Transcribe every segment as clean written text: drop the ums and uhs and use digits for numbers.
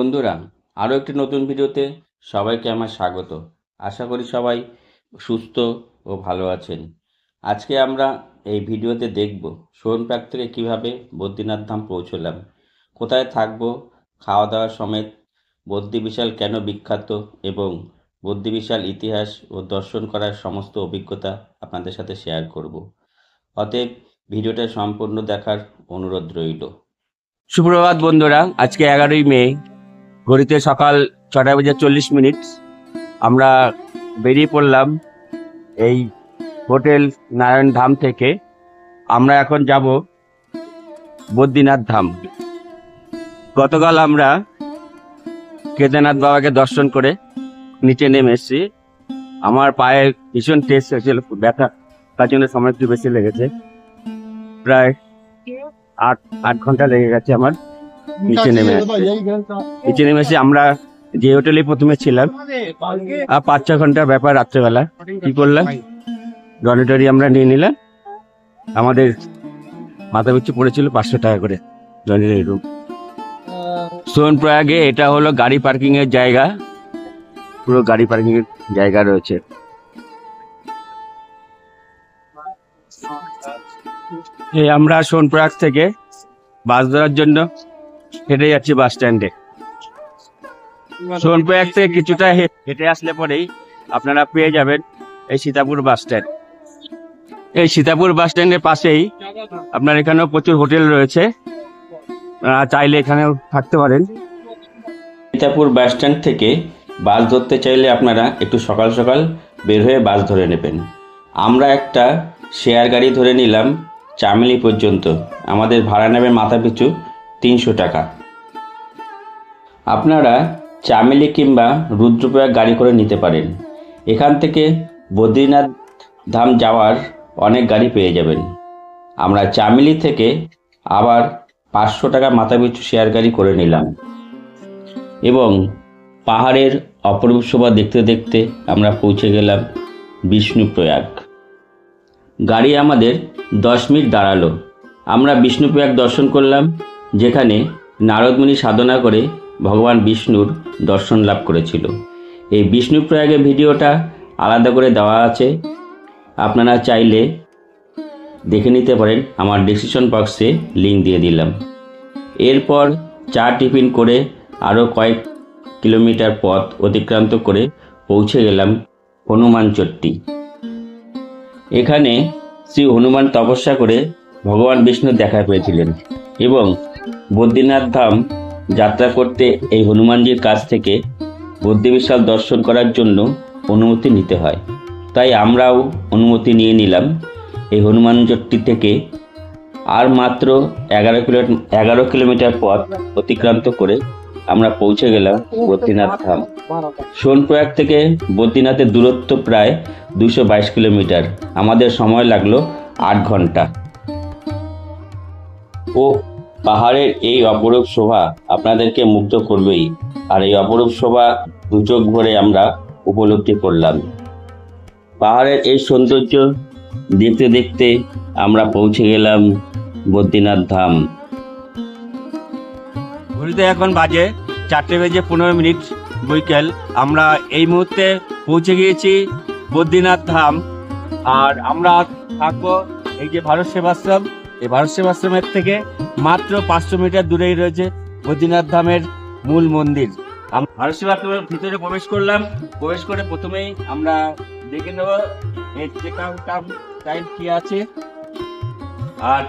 বন্ধুরা, আরও একটি নতুন ভিডিওতে সবাইকে আমার স্বাগত। আশা করি সবাই সুস্থ ও ভালো আছেন। আজকে আমরা এই ভিডিওতে দেখব সোনপ্রয়াগ থেকে কীভাবে বদ্রীনাথ ধাম পৌঁছলাম, কোথায় থাকব, খাওয়া দাওয়া সমেত বদ্রী বিশাল কেন বিখ্যাত এবং বদ্রী বিশাল ইতিহাস ও দর্শন করার সমস্ত অভিজ্ঞতা আপনাদের সাথে শেয়ার করব। অতএব ভিডিওটা সম্পূর্ণ দেখার অনুরোধ রইল। সুপ্রভাত বন্ধুরা, আজকে 11ই মে, ঘড়িতে সকাল 6:40 আমরা বেরিয়ে পড়লাম এই হোটেল নারায়ণ ধাম থেকে। আমরা এখন যাব বদ্রীনাথ ধাম। গতকাল আমরা কেদারনাথ বাবাকে দর্শন করে নিচে নেমে এসেছি। আমার পায়ে ভীষণ টেস্ট হয়েছিল, ব্যথা, তার জন্য সময় একটু বেশি লেগেছে। প্রায় 8 ঘন্টা লেগে গেছে আমার নিচে নেমে এসে। আমরা যে হোটেলে প্রথমে ছিলাম 5-6 ঘন্টার ব্যাপার। রাত্রেবেলা কি করলাম, ডরমিটরি আমরা নিয়ে নিলাম। আমাদের মাথা পিছু পড়েছিল 500 টাকা করে ডরমিটরি রুম। সোনপ্রয়াগে এটা হলো গাড়ি পার্কিং এর জায়গা, পুরো গাড়ি পার্কিং এর জায়গা রয়েছে। এই আমরা সোনপ্রয়াগ থেকে বাস ধরার জন্য হেঁটে যাচ্ছি বাস স্ট্যান্ডে। সোনপ্রয়াগ থেকে কিছুটা হেঁটে আসলে পরেই আপনারা পেয়ে যাবেন এই সীতাপুর বাস স্ট্যান্ড। এই সীতাপুর বাস স্ট্যান্ডের পাশেই আপনার এখানেও প্রচুর হোটেল রয়েছে, চাইলে এখানেও থাকতে পারেন। সীতাপুর বাস স্ট্যান্ড থেকে বাস ধরতে চাইলে আপনারা একটু সকাল সকাল বের হয়ে বাস ধরে নেবেন। আমরা একটা শেয়ার গাড়ি ধরে নিলাম চামেলি পর্যন্ত। আমাদের ভাড়া নেবে মাথা পিছু 300 টাকা। আপনারা চামেলি কিংবা রুদ্রপ্রয়াগ গাড়ি করে নিতে পারেন। এখান থেকে বদ্রীনাথ ধাম যাওয়ার অনেক গাড়ি পেয়ে যাবেন। আমরা চামেলি থেকে আবার 500 টাকা মাথা পিছু শেয়ার গাড়ি করে নিলাম এবং পাহাড়ের অপরূপ শোভা দেখতে দেখতে আমরা পৌঁছে গেলাম বিষ্ণুপ্রয়াগ। গাড়ি আমাদের 10 মিনিট দাঁড়ালো। আমরা বিষ্ণুপ্রয়াগ দর্শন করলাম, যেখানে নারদমুনি সাধনা করে ভগবান বিষ্ণুর দর্শন লাভ করেছিল। এই বিষ্ণুপ্রয়াগের ভিডিওটা আলাদা করে দেওয়া আছে, আপনারা চাইলে দেখে নিতে পারেন। আমার ডিসক্রিপশন বক্সে লিঙ্ক দিয়ে দিলাম। এরপর চা টিফিন করে আরও কয়েক কিলোমিটার পথ অতিক্রান্ত করে পৌঁছে গেলাম হনুমান চট্টি। এখানে শ্রী হনুমান তপস্যা করে ভগবান বিষ্ণু দেখা পেয়েছিলেন এবং বদ্রীনাথ ধাম যাত্রা করতে এই হনুমানজির কাছ থেকে বদ্রী বিশাল দর্শন করার জন্য অনুমতি নিতে হয়। তাই আমরাও অনুমতি নিয়ে নিলাম। এই হনুমান চট্টি থেকে আর মাত্র 11 কিলোমিটার পথ অতিক্রান্ত করে আমরা পৌঁছে গেলাম বদ্রীনাথ ধাম। সোনপ্রয়াগ থেকে বদ্রীনাথের দূরত্ব প্রায় 222 কিলোমিটার। আমাদের সময় লাগলো 8 ঘন্টা। ও পাহাড়ের এই অপরূপ শোভা আপনাদেরকে মুগ্ধ করবেই, আর এই অপরূপ শোভা দু চোখ ভরে আমরা উপলব্ধি করলাম। পাহাড়ের এই সৌন্দর্য দেখতে দেখতে আমরা পৌঁছে গেলাম বদ্রীনাথ ধাম। ঘড়িতে এখন বাজে 4:15 বৈকাল। আমরা এই মুহূর্তে পৌঁছে গিয়েছি বদ্রীনাথ ধাম। আর আমরা থাকবো এই যে ভারত সেবাশ্রম, এই ভারত সেবাশ্রমের থেকে মাত্র 500 মিটার দূরেই রয়েছে বদ্রীনাথ ধামের মূল মন্দির। ভারত সেবাশ্রমের ভিতরে প্রবেশ করলাম। প্রবেশ করে প্রথমেই আমরা দেখে নেব এর চেক আউট টাইম কি আছে। আর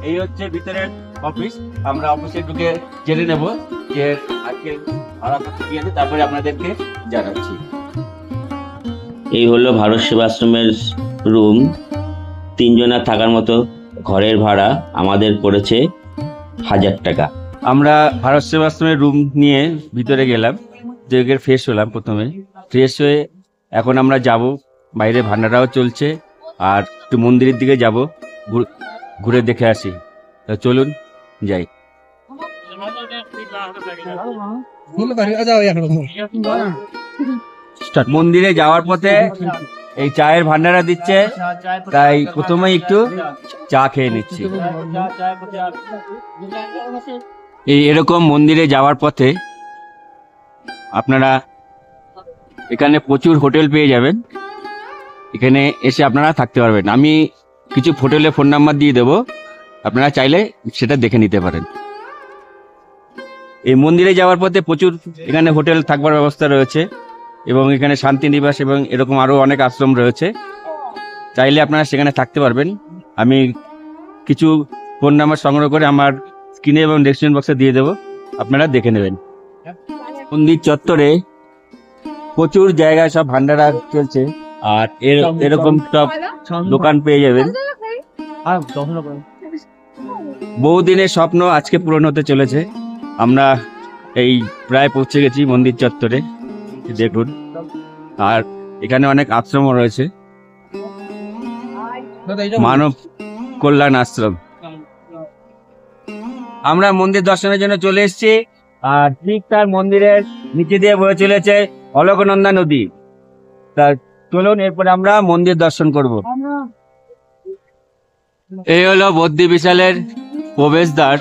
এই হচ্ছে ভিতরের অফিস। আমরা অফিসে ঢুকে জেনে নেব যে আজকে ভাড়া কত কি আছে, তারপরে আপনাদেরকে জানাচ্ছি। এই হলো ভারত সেবাশ্রমের রুম। 3 জনের থাকার মতো ঘরের ভাড়া আমাদের পড়েছে 1000 টাকা। আমরা ভারত সেবাশ্রমের রুম নিয়ে ভিতরে গেলাম, যে ফ্রেশ হলাম। প্রথমে ফ্রেশ হয়ে এখন আমরা যাব, বাইরে ভান্ডারাও চলছে, আর একটু মন্দিরের দিকে যাব, ঘুরে দেখে আসি। চলুন যাই। মন্দিরে যাওয়ার পথে এই চায়ের ভান্ডারা দিচ্ছে, তাই প্রথমে একটু চা খেয়ে নিচ্ছি। এই এরকম মন্দিরে যাওয়ার পথে আপনারা এখানে প্রচুর হোটেল পেয়ে যাবেন, এখানে এসে আপনারা থাকতে পারবেন। আমি কিছু হোটেলের ফোন নাম্বার দিয়ে দেবো, আপনারা চাইলে সেটা দেখে নিতে পারেন। এই মন্দিরে যাওয়ার পথে প্রচুর এখানে হোটেল থাকবার ব্যবস্থা রয়েছে এবং এখানে শান্তিনিবাস এবং এরকম আরও অনেক আশ্রম রয়েছে, চাইলে আপনারা সেখানে থাকতে পারবেন। আমি কিছু ফোন নাম্বার সংগ্রহ করে আমার স্ক্রিনে এবং ডেসক্রিপশন বক্সে দিয়ে দেবো, আপনারা দেখে নেবেন। মন্দির চত্বরে প্রচুর জায়গায় সব ভান্ডারা চলছে, আর এরকম সব দোকান পেয়ে যাবেন। বহুদিনের স্বপ্ন আজকে পূরণ হতে চলেছে। আমরা এই প্রায় পৌঁছে গেছি মন্দির চত্বরে, দেখুন। আর এখানে অনেক আশ্রমও রয়েছে, মানব কল্যাণ আশ্রম। আমরা মন্দির দর্শনের জন্য চলে এসেছি, আর ঠিক তার মন্দিরের নিচে দিয়ে বয়ে চলেছে অলকনন্দা নদী। তা চলুন এরপরে আমরা মন্দির দর্শন করব। এই হলো বদ্রী বিশালের প্রবেশদ্বার।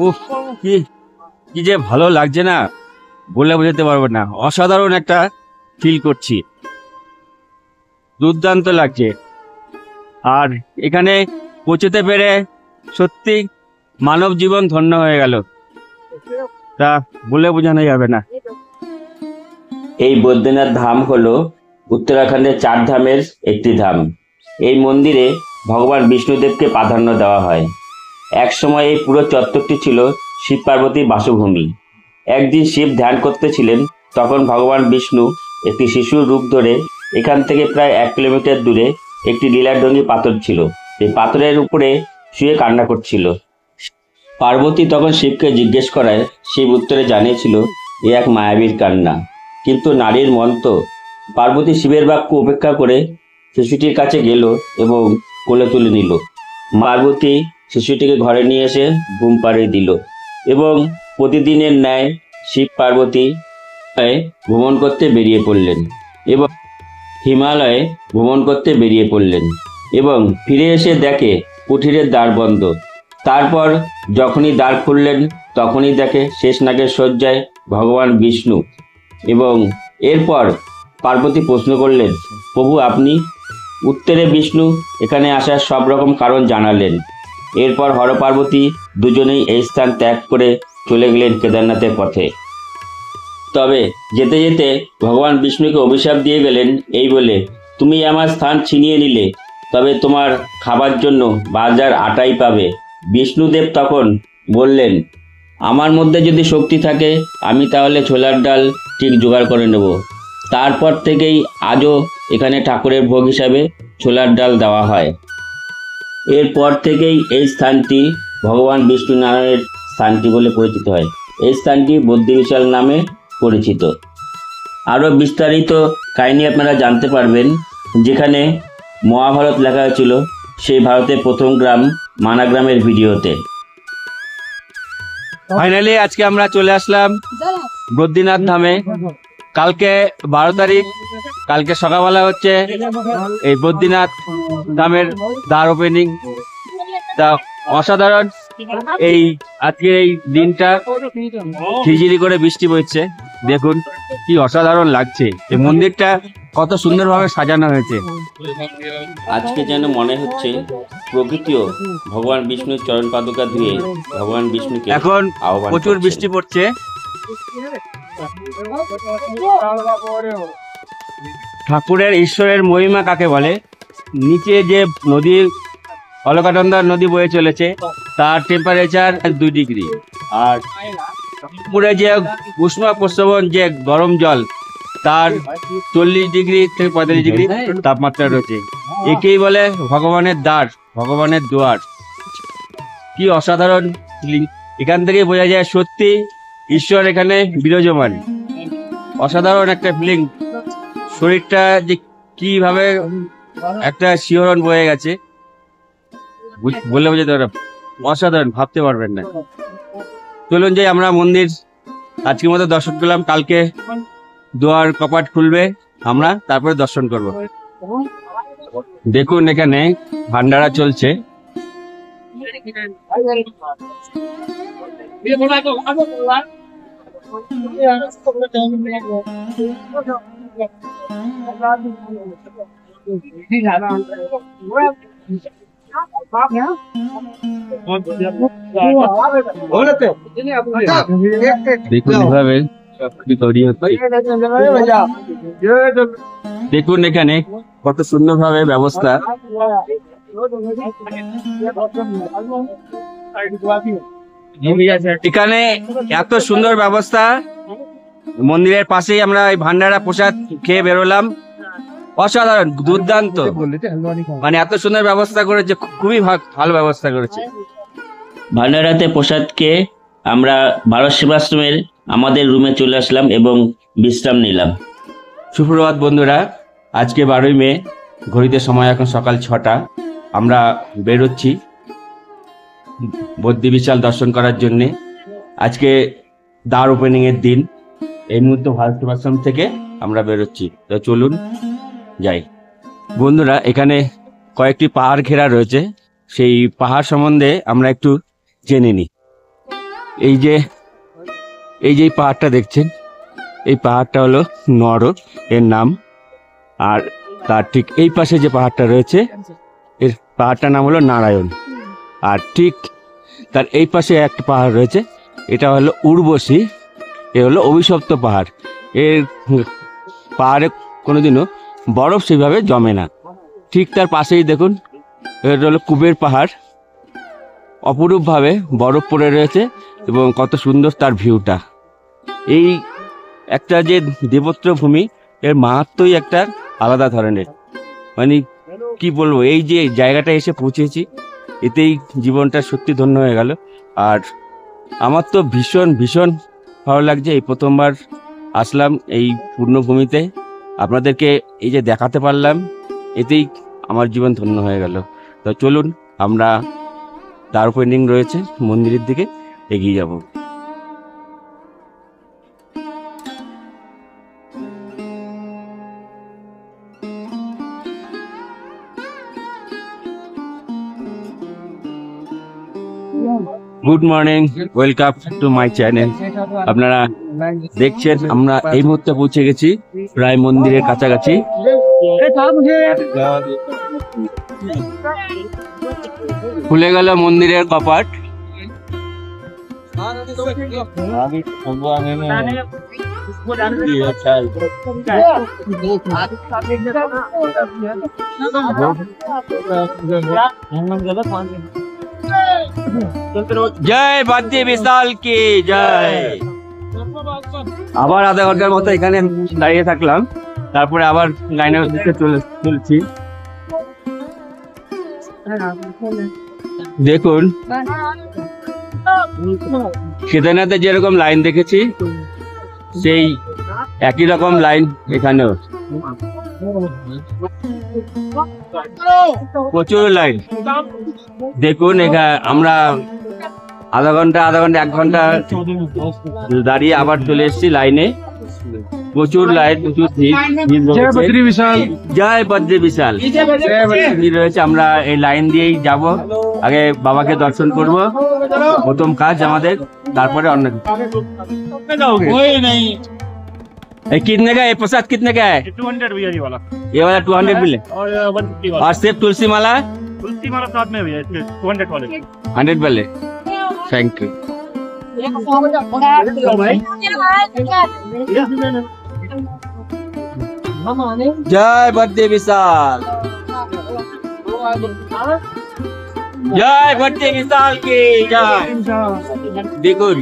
উফ, কি যে ভালো লাগছে না, বলে বোঝাতে পারবো না। অসাধারণ একটা ফিল করছি, দুর্দান্ত লাগছে। আর এখানে পৌঁছতে পেরে সত্যি মানব জীবন ধন্য হয়ে গেল, তা বলে বোঝানো যাবে না। এই বদ্রীনাথ ধাম হলো উত্তরাখণ্ডের 4 ধামের একটি ধাম। এই মন্দিরে ভগবান বিষ্ণুদেবকে প্রাধান্য দেওয়া হয়। এক সময় এই পুরো চত্বরটি ছিল শিব পার্বতীর বাসভূমি। একদিন শিব ধ্যান করতেছিলেন, তখন ভগবান বিষ্ণু একটি শিশুর রূপ ধরে এখান থেকে প্রায় 1 কিলোমিটার দূরে একটি লীলাঢঙ্গী পাথর ছিল, এই পাথরের উপরে শুয়ে কান্না করছিল। পার্বতী তখন শিবকে জিজ্ঞেস করায় শিব উত্তরে জানিয়েছিল এ এক মায়াবীর কান্না। কিন্তু নারীর মন তো। পার্বতী শিবের বাক্য উপেক্ষা করে শিশুটির কাছে গেল এবং কোলে তুলে নিল। পার্বতী শিশুটিকে ঘরে নিয়ে এসে ঘুম পাড়িয়ে দিল এবং প্রতিদিনের ন্যায় শিব পার্বতী ভ্রমণ করতে বেরিয়ে পড়লেন এবং হিমালয়ে ভ্রমণ করতে বেরিয়ে পড়লেন এবং ফিরে এসে দেখে কুঠিরের দ্বার বন্ধ। তারপর যখনই দ্বার খুললেন তখনই দেখে শেষনাগের শয্যায় ভগবান বিষ্ণু। এবং এরপর পার্বতী প্রশ্ন করলেন, প্রভু আপনি? উত্তরে বিষ্ণু এখানে আসার সব রকম কারণ জানালেন। এরপর হর পার্বতী দুজনেই এই স্থান ত্যাগ করে চলে গেলেন কেদারনাথের পথে। তবে যেতে যেতে ভগবান বিষ্ণুকে অভিশাপ দিয়ে গেলেন এই বলে, তুমি আমার স্থান ছিনিয়ে নিলে, তবে তোমার খাবার জন্য বাজার আটাই পাবে। বিষ্ণুদেব তখন বললেন, আমার মধ্যে যদি শক্তি থাকে আমি তাহলে ছোলার ডাল ঠিক জোগাড় করে নেব। তারপর থেকেই আজও এখানে ঠাকুরের ভোগ হিসাবে ছোলার ডাল দেওয়া হয়। এরপর থেকেই এই স্থানটি ভগবান বিষ্ণু নারায়ণের স্থানটি বলে পরিচিত হয়। এই স্থানটি বদ্রী বিশাল নামে পরিচিত। আরও বিস্তারিত কাহিনী আপনারা জানতে পারবেন যেখানে মহাভারত লেখা হয়েছিল সেই ভারতের প্রথম গ্রাম মানাগ্রামের ভিডিওতে। ফাইনালি আজকে আমরা চলে আসলাম বদ্রীনাথ ধামে। কালকে 12 তারিখ, কালকে সকালবেলা হচ্ছে এই বদ্রীনাথ ধামের দ্বার ওপেনিং। তা অসাধারণ এই আজকের এই দিনটা, ঝিরিঝিরি করে বৃষ্টি পড়ছে, দেখুন কি অসাধারণ লাগছে। এই মন্দিরটা কত সুন্দরভাবে সাজানো হয়েছে। আজকে যেন মনে হচ্ছে প্রকৃতিও ভগবান বিষ্ণুর চরণ পাদুকা ধুয়ে ভগবান বিষ্ণুকে এখন আহ্বান প্রচুর করছেন। বৃষ্টি পড়ছে। ঠাকুরের ঈশ্বরের মহিমা কাকে বলে? নিচে যে নদী অলকানন্দা নদী বয়ে চলেছে তার টেম্পারেচার 2 ডিগ্রি, আর উপরে যে উষ্ণ প্রস্রবণ যে গরম জল তার 40 ডিগ্রি থেকে 45 ডিগ্রি তাপমাত্রা রয়েছে। একেই বলে ভগবানের দ্বার, ভগবানের দুয়ার। কি অসাধারণ! এখান থেকে বোঝা যায় সত্যি ঈশ্বর এখানে বিরাজমান। অসাধারণ একটা ফিলিং, শরীরটা যে কিভাবে একটা শিহরণ বয়ে গেছে বলে বোঝাতে পারব, অসাধারণ, ভাবতে পারবেন না। চলুন যে আমরা মন্দির আজকের মতো দর্শন করলাম, কালকে দুয়ার কপাট খুলবে, আমরা তারপরে দর্শন করব। দেখুন এখানে ভান্ডারা চলছে। দেখুন এভাবে সবকিছু তৈরি হচ্ছে। দেখুন এখানে কত সুন্দরভাবে ব্যবস্থা। এখানে এত সুন্দর ব্যবস্থা, মন্দিরের পাশেই আমরা এই ভান্ডারা প্রসাদ খেয়ে বেরোলাম, অসাধারণ, দুর্দান্ত, মানে এত সুন্দর ব্যবস্থা করেছে, খুবই ভালো ব্যবস্থা করেছে। ভান্ডারাতে প্রসাদ খেয়ে আমরা ভারত সেবাশ্রমের আমাদের রুমে চলে আসলাম এবং বিশ্রাম নিলাম। সুপ্রভাত বন্ধুরা, আজকে 12ই মে, ঘড়িতে সময় এখন সকাল 6টা। আমরা বেরোচ্ছি বদ্রী বিশাল দর্শন করার জন্যে। আজকে দ্বার ওপেনিং এর দিন। এই মুহূর্তে ভারত সেবাশ্রম থেকে আমরা বেরোচ্ছি, তো চলুন যাই। বন্ধুরা, এখানে কয়েকটি পাহাড় ঘেরা রয়েছে, সেই পাহাড় সম্বন্ধে আমরা একটু জেনে নিই। এই যে পাহাড়টা দেখছেন, এই পাহাড়টা হলো নর এর নাম। আর তার ঠিক এই পাশে যে পাহাড়টা রয়েছে, এর পাহাড়টার নাম হলো নারায়ণ। আর ঠিক তার এই পাশে একটা পাহাড় রয়েছে, এটা হলো উর্বশী। এ হলো অভিশপ্ত পাহাড়। এর পাহাড়ে কোনোদিনও বরফ সেইভাবে জমে না। ঠিক তার পাশেই দেখুন, এটা হলো কুবের পাহাড়। অপরূপভাবে বরফ পড়ে রয়েছে এবং কত সুন্দর তার ভিউটা। এই একটা যে দেবত্র ভূমি, এর মাহাত্ম্যই একটা আলাদা ধরনের। মানে কি বলবো, এই যে জায়গাটা এসে পৌঁছেছি, এতেই জীবনটা সত্যি ধন্য হয়ে গেল। আর আমার তো ভীষণ ভীষণ ভালো লাগছে। এই প্রথমবার আসলাম এই পূর্ণভূমিতে, আপনাদেরকে এই যে দেখাতে পারলাম, এতেই আমার জীবন ধন্য হয়ে গেল। তো চলুন, আমরা দ্বার ওপেনিং রয়েছে মন্দিরের দিকে এগিয়ে যাব। Good morning, welcome to my channel. আপনারা দেখছেন আমরা এই মুহূর্তে পৌঁছে গেছি প্রায় মন্দিরের কাছাকাছি। খুলে গেল মন্দিরের কপাট। জয় বদ্রী বিশাল কি জয়। আবার আধা ঘন্টার মতো এখানে দাঁড়িয়ে থাকলাম, তারপরে আবার লাইনের দিকে চলছি। দেখুন, কেদারনাথে যেরকম লাইন দেখেছি, সেই একই রকম লাইন এখানেও, প্রচুর লাইন। দেখুন, এখানে আমরা আধা ঘন্টা 1 ঘন্টা দাঁড়িয়ে আবার চলে এসেছি লাইনে। প্রচুর লাইন, প্রচুর জয় বদ্রী বিশাল রয়েছে। আমরা এই লাইন দিয়েই যাব, আগে বাবাকে দর্শন করব, প্রথম কাজ আমাদের, তারপরে অন্য कितने का है प्रसाद? कितने का है? 200 भैया ये वाला। ये वाला 200 मिले और सिर्फ तुलसी माला साथ में भैया 200 वाले 100 वाले। Thank you. जय बद्री विशाल, जय बद्री विशाल की जय। দেখুন,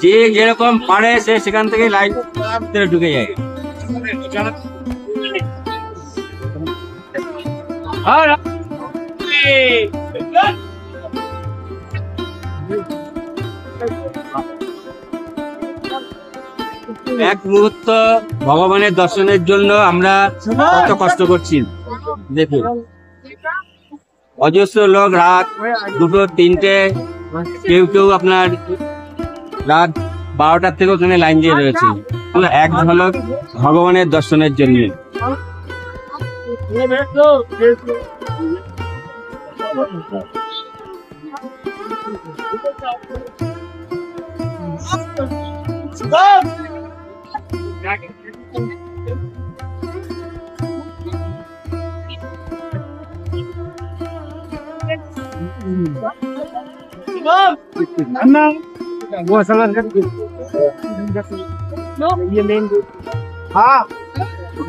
যে যেরকম পারে সে সেখান থেকে লাইন ঢুকে যায়। এক মুহূর্ত ভগবানের দর্শনের জন্য আমরা কত কষ্ট করছি। দেখুন, অজস্র লোক রাত 2টো 3টে, কেউ কেউ আপনার রাত 12টার থেকে ওখানে লাইন দিয়ে রয়েছে, এক ঝলক ভগবানের দর্শনের জন্য। वो सलाद कर ये मेन हाँ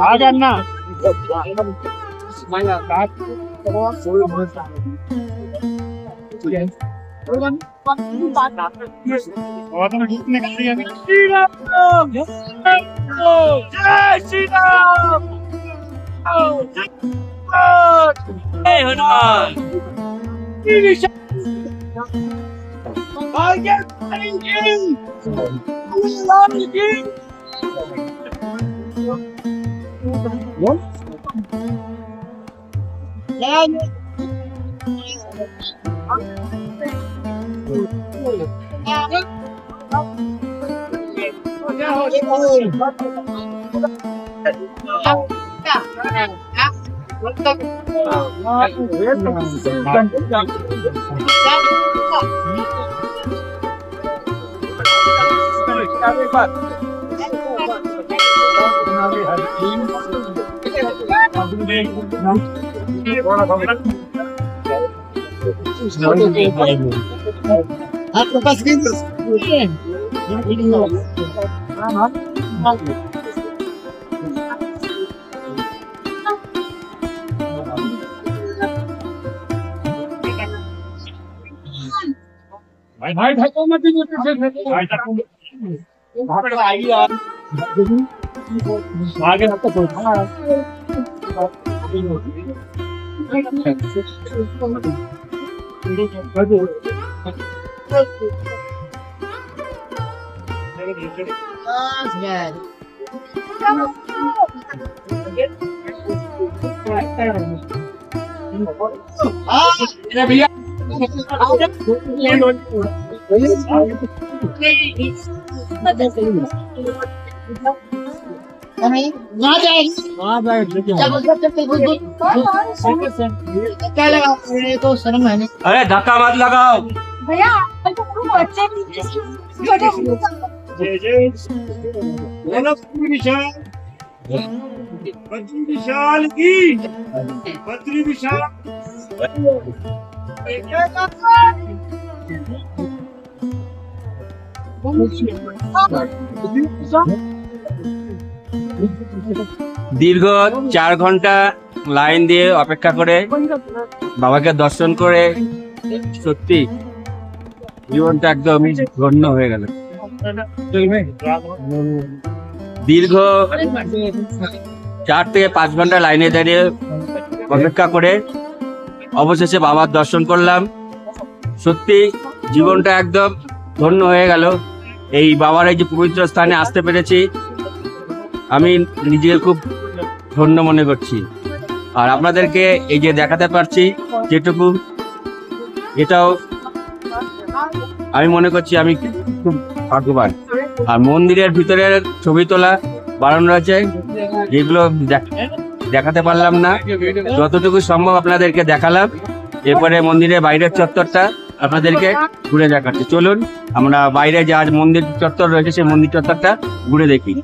आ जाना और तो निकल रही है श्री राम जय श्री राम जय हनुमान। आपके पास भाई भाई ढको मत आगे भैया क्या लगा तो शर्म है नहीं। अरे धक्का मत लगाओ भैया बच्चे बद्री विशाल की बद्री विशाल দীর্ঘ 4 ঘন্টা লাইন দিয়ে অপেক্ষা করে বাবাকে দর্শন করে সত্যি জীবনটা একদম ধন্য হয়ে গেল। দীর্ঘ 4 থেকে 5 ঘন্টা লাইনে দাঁড়িয়ে অপেক্ষা করে অবশেষে বাবার দর্শন করলাম। সত্যি জীবনটা একদম ধন্য হয়ে গেল। এই বাবার এই যে পবিত্র স্থানে আসতে পেরেছি আমি নিজেকে খুব ধন্য মনে করছি। আর আপনাদেরকে এই যে দেখাতে পারছি যেটুকু, এটাও আমি মনে করছি আমি খুব ভাগ্যবান। আর মন্দিরের ভিতরের ছবি তোলা বারণ রয়েছে, যেগুলো দেখাতে পারলাম না, যতটুকু সম্ভব আপনাদেরকে দেখালাম। এরপরে মন্দিরের বাইরের চত্বরটা আপনাদেরকে ঘুরে দেখাচ্ছি। চলুন আমরা বাইরে যে আজ মন্দির চত্বর রয়েছে সেই মন্দির চত্বরটা ঘুরে দেখি।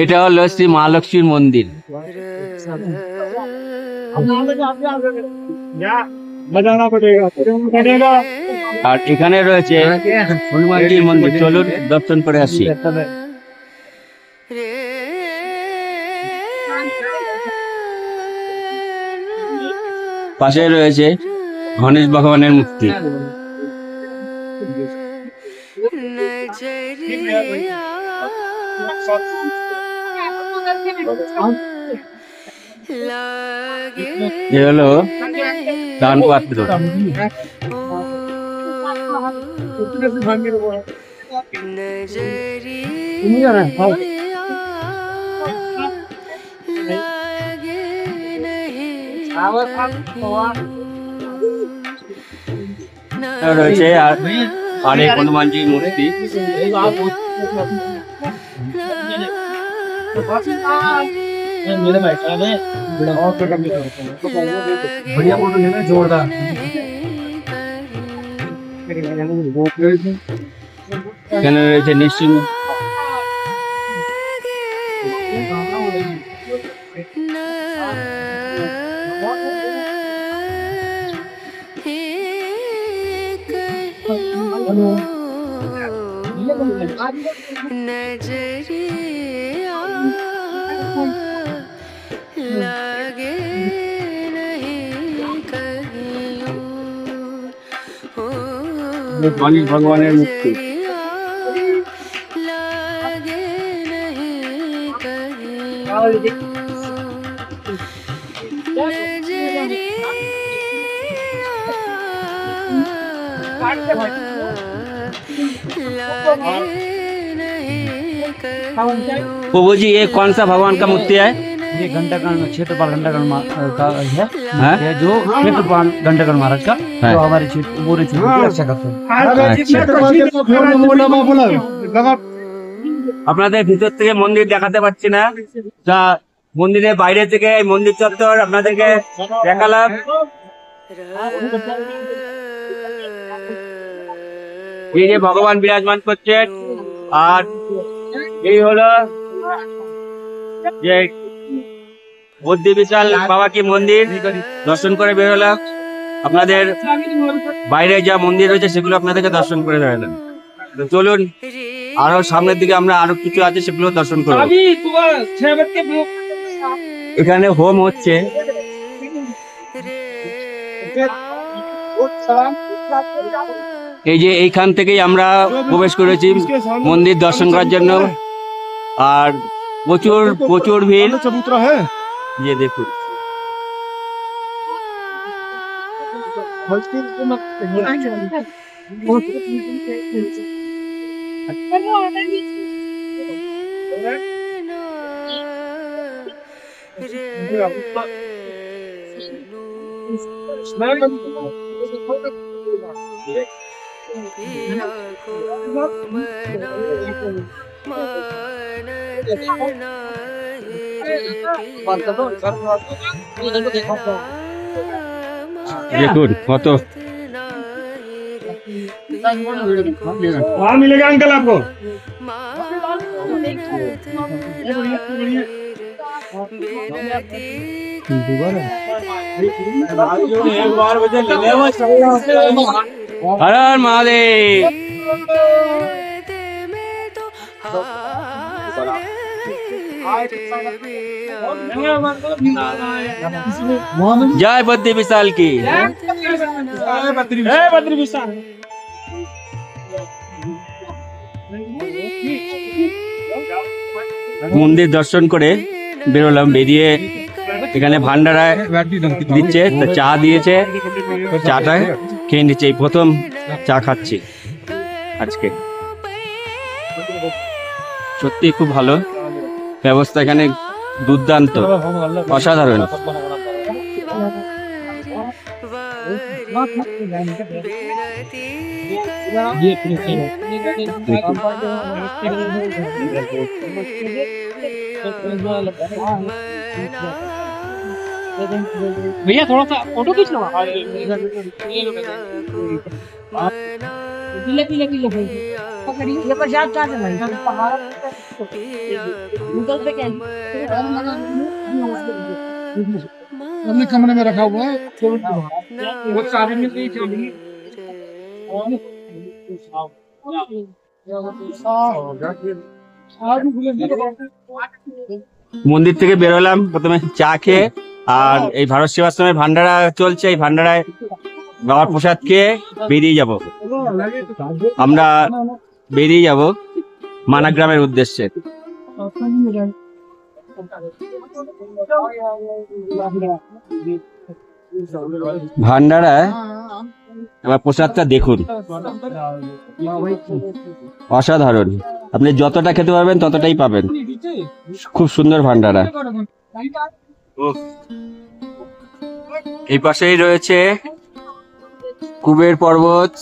এটা হলো শ্রী মহালক্ষ্মীর মন্দির। बजाना पड़ेगा पड़ेगा আর এখানে রয়েছে হনুমানজির মন্দির। চলুন দর্শন করে আসি। পাশে রয়েছে গণেশ ভগবানের মূর্তি। এ হলো দান পাত্র। রয়েছে আর অনেক হনুমানজির মূর্তি। मेरे बैठा है और तो कम बढ़िया फोटो लेना जोरदार এখানে রয়েছে নিশ্চিন্ত लागे नहीं कहीं গণেশ ভগবানের মূর্তি। लागे नहीं कहीं प्रभु जी ये कौन सा भगवान का मूर्ति है? ये घंटाकर्ण क्षेत्रपाल घंटाकर्ण का है हाँ? ये जो क्षेत्रपाल घंटाकर्ण महाराज का जो हमारे क्षेत्र पूरे क्षेत्र की रक्षा करते हैं। আপনাদের ভিতর থেকে মন্দির দেখাতে পাচ্ছি না, তা মন্দিরের বাইরে থেকে এই মন্দির চত্বর আপনাদেরকে দেখালাম। এই যে ভগবান বিরাজমান করছেন, আর এই হলো যে বুদ্ধি বিশাল বাবা কি মন্দির, দর্শন করে বেরোলাম। আপনাদের বাইরে যা মন্দির রয়েছে সেগুলো আপনাদেরকে দর্শন করে বেরোলাম। তো চলুন আরো সামনের দিকে আমরা আরো কিছু আছে সেগুলো দর্শন করব। এখানে হোম হচ্ছে। এই যে এইখান থেকেই আমরা প্রবেশ করেছি মন্দির দর্শন করার জন্য, আর প্রচুর প্রচুর ভিড়। चबूतरा है ये देखो দেখুন কত वहाँ मिलेगा अंकल आपको हर हर महादेव। जय बुद्धि विशाल की। बद्री विशाल মন্দির দর্শন করে বেরোলাম, বেরিয়ে এখানে ভান্ডারায় দিচ্ছে, তো চা দিয়েছে, চাটা খেয়ে নিচ্ছে। এই প্রথম চা খাচ্ছি আজকে, সত্যি খুব ভালো ব্যবস্থা এখানে, দুর্দান্ত, অসাধারণ। भैया थोड़ा सा फोटो खींच लो पीले पीले पीले पकड़िए ये प्रसाद चाट है भाई गूगल पे क्या अपने कमरे में रखा हुआ है वो चाबी मिल गई चली মন্দির থেকে বেরোলাম প্রথমে চা খেয়ে, আর এই ভারত সেবাশ্রমের ভান্ডারা চলছে, এই ভান্ডারায় বাবার প্রসাদ খেয়ে বেরিয়ে যাব। আমরা বেরিয়ে যাব মানাগ্রামের উদ্দেশ্যে। ভান্ডারায় আমার প্রসাদটা দেখুন, অসাধারণ। আপনি যতটা খেতে পারবেন ততটাই পাবেন, খুব সুন্দর ভান্ডারা। এই পাশেই রয়েছে কুবের পর্বত,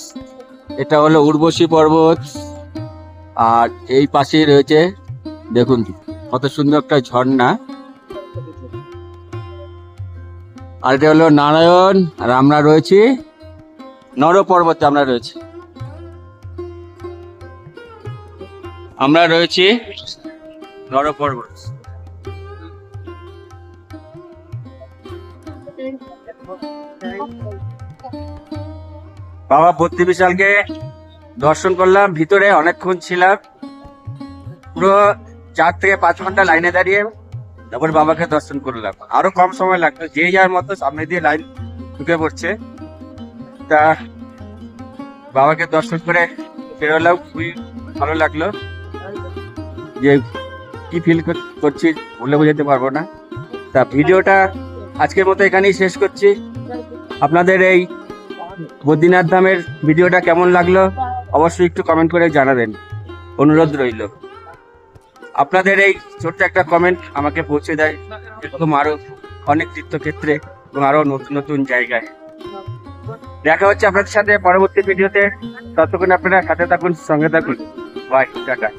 এটা হলো উর্বশী পর্বত, আর এই পাশেই রয়েছে দেখুন কত সুন্দর একটা ঝর্ণা। আর এটা হলো নারায়ণ, আর আমরা রয়েছি নর পর্বতে। আমরা রয়েছি নর পর্বত। বাবা বদ্রী বিশালকে দর্শন করলাম, ভিতরে অনেকক্ষণ ছিলাম, পুরো 4 থেকে 5 ঘন্টা লাইনে দাঁড়িয়ে তারপর বাবাকে দর্শন করলাম। আরো কম সময় লাগতো, যে যার মতো সামনে দিয়ে লাইন ঢুকে পড়ছে। তা বাবাকে দর্শন করে বেরোলাম, খুবই ভালো লাগলো। যে কি ফিল করছি বলে বোঝাতে পারবো না। তা ভিডিওটা আজকের মতো এখানেই শেষ করছি। আপনাদের এই বদ্রীনাথ ধামের ভিডিওটা কেমন লাগলো অবশ্যই একটু কমেন্ট করে জানাবেন, অনুরোধ রইল। আপনাদের এই ছোট্ট একটা কমেন্ট আমাকে পৌঁছে দেয় এরকম আরো অনেক তীর্থক্ষেত্রে এবং আরো নতুন নতুন জায়গায়। দেখা হচ্ছে আপনাদের সাথে পরবর্তী ভিডিওতে। ততক্ষণ আপনারা সাথে থাকুন, সঙ্গে থাকুন। Bye, tata.